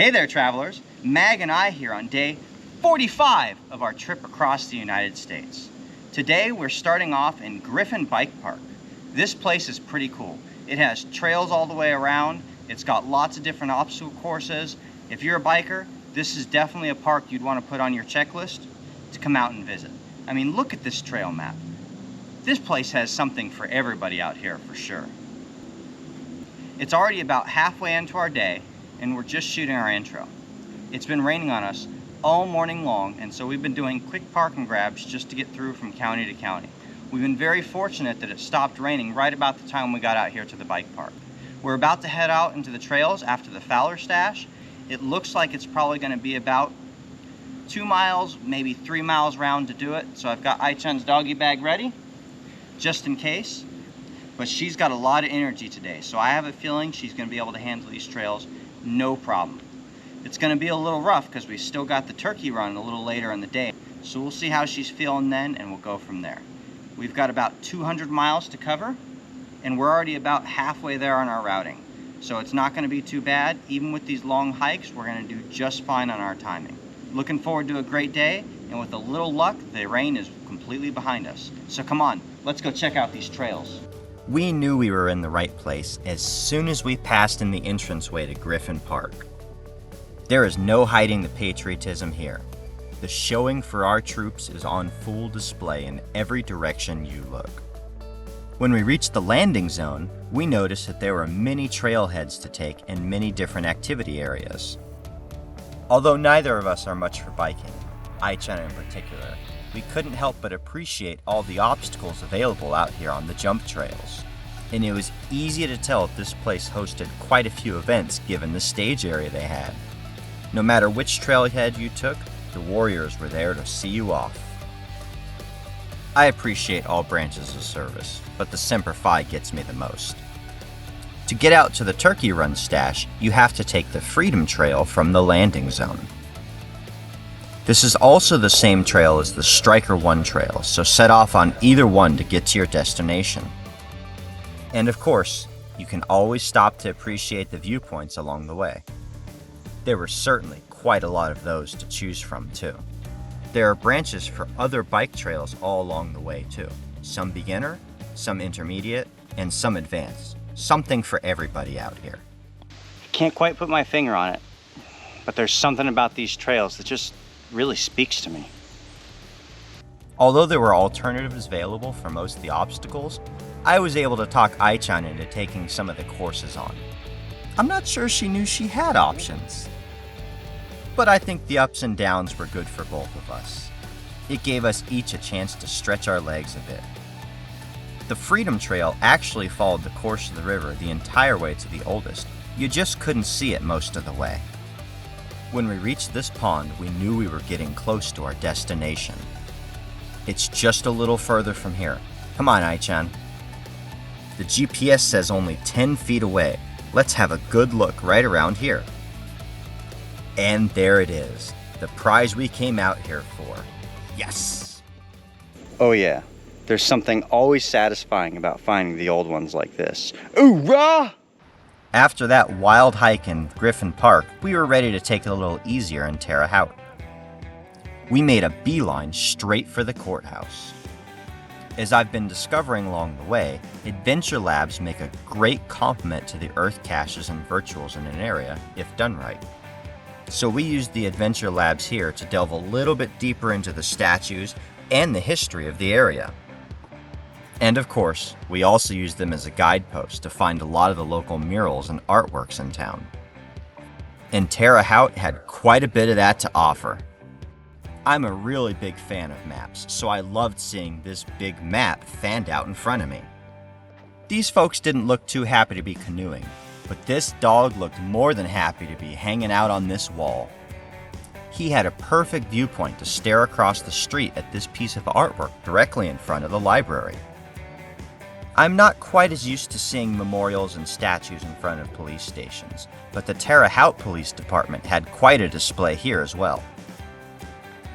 Hey there, travelers. Mag and I here on day 45 of our trip across the United States. Today we're starting off in Griffin Bike Park. This place is pretty cool. It has trails all the way around. It's got lots of different obstacle courses. If you're a biker, this is definitely a park you'd want to put on your checklist to come out and visit. I mean, look at this trail map. This place has something for everybody out here for sure. It's already about halfway into our day and we're just shooting our intro. It's been raining on us all morning long, and so we've been doing quick parking grabs just to get through from county to county. We've been very fortunate that it stopped raining right about the time we got out here to the bike park. We're about to head out into the trails after the Fowler stash. It looks like it's probably going to be about 2 miles, maybe 3 miles round to do it. So I've got Ai-chan's doggy bag ready, just in case. But she's got a lot of energy today, so I have a feeling she's going to be able to handle these trails no problem. It's going to be a little rough because we still got the turkey run a little later in the day. So we'll see how she's feeling then and we'll go from there. We've got about 200 miles to cover and we're already about halfway there on our routing. So it's not going to be too bad. Even with these long hikes, we're going to do just fine on our timing. Looking forward to a great day, and with a little luck, the rain is completely behind us. So come on, let's go check out these trails. We knew we were in the right place as soon as we passed in the entranceway to Griffin Park. There is no hiding the patriotism here. The showing for our troops is on full display in every direction you look. When we reached the landing zone, we noticed that there were many trailheads to take and many different activity areas. Although neither of us are much for biking, Ai-chan in particular, we couldn't help but appreciate all the obstacles available out here on the jump trails. And it was easy to tell that this place hosted quite a few events given the stage area they had. No matter which trailhead you took, the warriors were there to see you off. I appreciate all branches of service, but the Semper Fi gets me the most. To get out to the turkey run stash, you have to take the Freedom Trail from the landing zone. This is also the same trail as the Striker 1 trail, so set off on either one to get to your destination. And of course, you can always stop to appreciate the viewpoints along the way. There were certainly quite a lot of those to choose from too. There are branches for other bike trails all along the way too. Some beginner, some intermediate, and some advanced. Something for everybody out here. Can't quite put my finger on it, but there's something about these trails that just really speaks to me. Although there were alternatives available for most of the obstacles, I was able to talk Ai-chan into taking some of the courses on. I'm not sure she knew she had options. But I think the ups and downs were good for both of us. It gave us each a chance to stretch our legs a bit. The Freedom Trail actually followed the course of the river the entire way to the oldest. You just couldn't see it most of the way. When we reached this pond, we knew we were getting close to our destination. It's just a little further from here. Come on, Ai-chan. The GPS says only 10 feet away. Let's have a good look right around here. And there it is, the prize we came out here for. Yes! Oh yeah, there's something always satisfying about finding the old ones like this. Oorah! After that wild hike in Griffin Park, we were ready to take it a little easier in Terre Haute. We made a beeline straight for the courthouse. As I've been discovering along the way, adventure labs make a great complement to the earth caches and virtuals in an area, if done right. So we used the adventure labs here to delve a little bit deeper into the statues and the history of the area. And of course, we also used them as a guidepost to find a lot of the local murals and artworks in town. And Terre Haute had quite a bit of that to offer. I'm a really big fan of maps, so I loved seeing this big map fanned out in front of me. These folks didn't look too happy to be canoeing, but this dog looked more than happy to be hanging out on this wall. He had a perfect viewpoint to stare across the street at this piece of artwork directly in front of the library. I'm not quite as used to seeing memorials and statues in front of police stations, but the Terre Haute Police Department had quite a display here as well.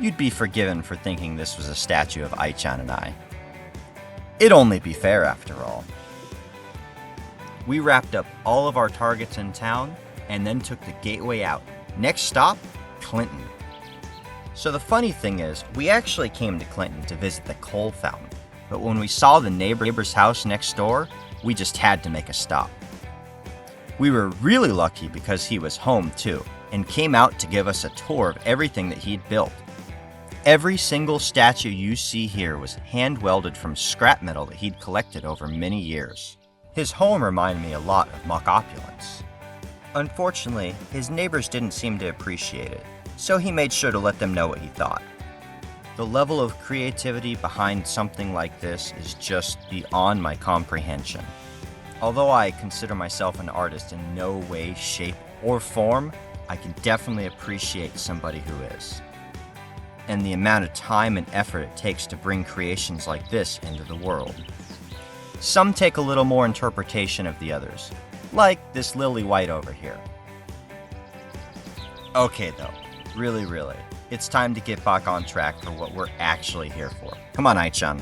You'd be forgiven for thinking this was a statue of Ai-chan and I. It'd only be fair after all. We wrapped up all of our targets in town and then took the gateway out, Next stop, Clinton. So the funny thing is, we actually came to Clinton to visit the coal fountain, but when we saw the neighbor's house next door, we just had to make a stop. We were really lucky because he was home too, and came out to give us a tour of everything that he'd built. Every single statue you see here was hand-welded from scrap metal that he'd collected over many years. His home reminded me a lot of muck opulence. Unfortunately, his neighbors didn't seem to appreciate it, so he made sure to let them know what he thought. The level of creativity behind something like this is just beyond my comprehension. Although I consider myself an artist in no way, shape, or form, I can definitely appreciate somebody who is. And the amount of time and effort it takes to bring creations like this into the world. Some take a little more interpretation of the others, like this lily white over here. Okay though, really, it's time to get back on track for what we're actually here for. Come on, Ai-chan.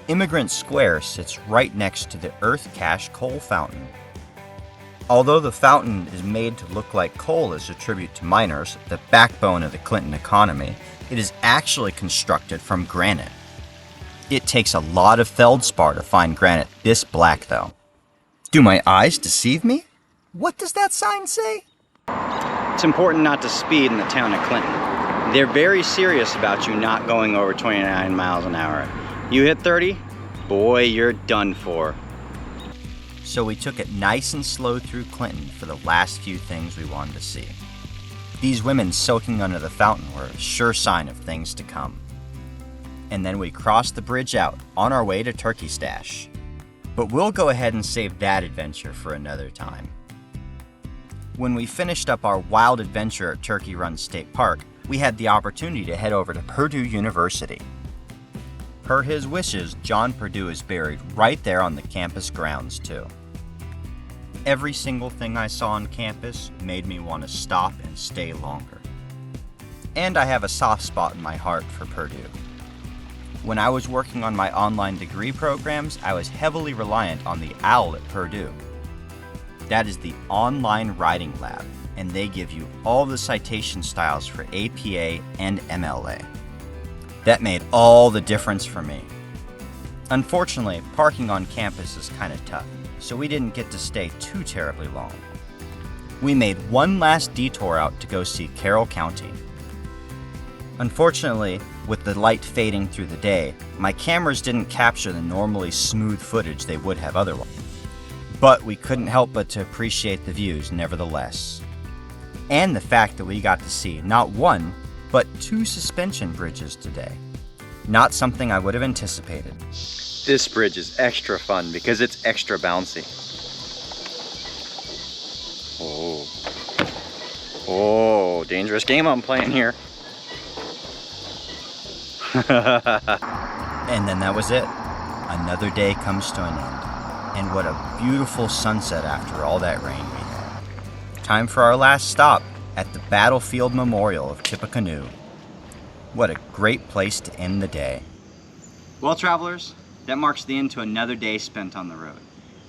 Immigrant Square sits right next to the Earth Cache coal fountain. Although the fountain is made to look like coal as a tribute to miners, the backbone of the Clinton economy, it is actually constructed from granite. It takes a lot of feldspar to find granite this black though. Do my eyes deceive me? What does that sign say? It's important not to speed in the town of Clinton. They're very serious about you not going over 29 miles an hour. You hit 30, boy, you're done for. So we took it nice and slow through Clinton for the last few things we wanted to see. These women soaking under the fountain were a sure sign of things to come. And then we crossed the bridge out on our way to Turkey Stash. But we'll go ahead and save that adventure for another time. When we finished up our wild adventure at Turkey Run State Park, we had the opportunity to head over to Purdue University. Per his wishes, John Purdue is buried right there on the campus grounds too. Every single thing I saw on campus made me want to stop and stay longer. And I have a soft spot in my heart for Purdue. When I was working on my online degree programs, I was heavily reliant on the OWL at Purdue. That is the online writing lab, and they give you all the citation styles for APA and MLA. That made all the difference for me. Unfortunately, parking on campus is kind of tough, so we didn't get to stay too terribly long. We made one last detour out to go see Carroll County. Unfortunately, with the light fading through the day, my cameras didn't capture the normally smooth footage they would have otherwise. But we couldn't help but to appreciate the views nevertheless. And the fact that we got to see not one, but 2 suspension bridges today. Not something I would have anticipated. This bridge is extra fun because it's extra bouncy. Oh, dangerous game I'm playing here. And then that was it. Another day comes to an end. And what a beautiful sunset after all that rain we had. Time for our last stop at the Battlefield Memorial of Tippecanoe. What a great place to end the day. Well, travelers, that marks the end to another day spent on the road.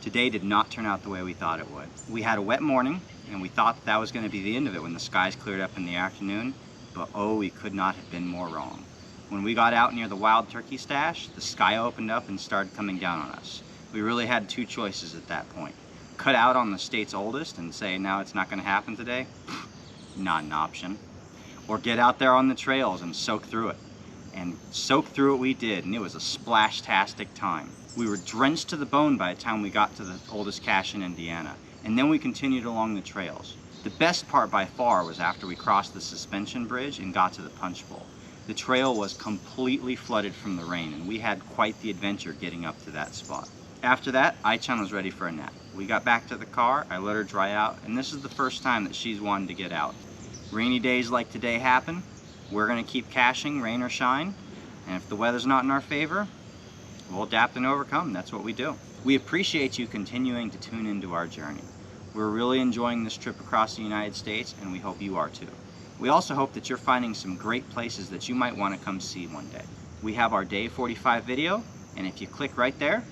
Today did not turn out the way we thought it would. We had a wet morning, and we thought that was going to be the end of it when the skies cleared up in the afternoon, but oh, we could not have been more wrong. When we got out near the wild turkey stash, the sky opened up and started coming down on us. We really had 2 choices at that point. Cut out on the state's oldest and say, now it's not going to happen today? Not an option. Or get out there on the trails and soak through it. And soak through it we did, and it was a splash-tastic time. We were drenched to the bone by the time we got to the oldest cache in Indiana, and then we continued along the trails. The best part by far was after we crossed the suspension bridge and got to the punch bowl. The trail was completely flooded from the rain, and we had quite the adventure getting up to that spot. After that, Ai-chan was ready for a nap. We got back to the car, I let her dry out, and this is the first time that she's wanted to get out. Rainy days like today happen. We're going to keep caching, rain or shine, and if the weather's not in our favor, we'll adapt and overcome. That's what we do. We appreciate you continuing to tune into our journey. We're really enjoying this trip across the United States, and we hope you are too. We also hope that you're finding some great places that you might want to come see one day. We have our Day 45 video, and if you click right there,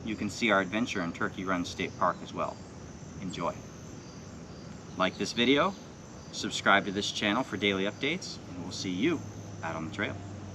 you can see our adventure in Turkey Run State Park as well. Enjoy. Like this video, subscribe to this channel for daily updates, and we'll see you out on the trail.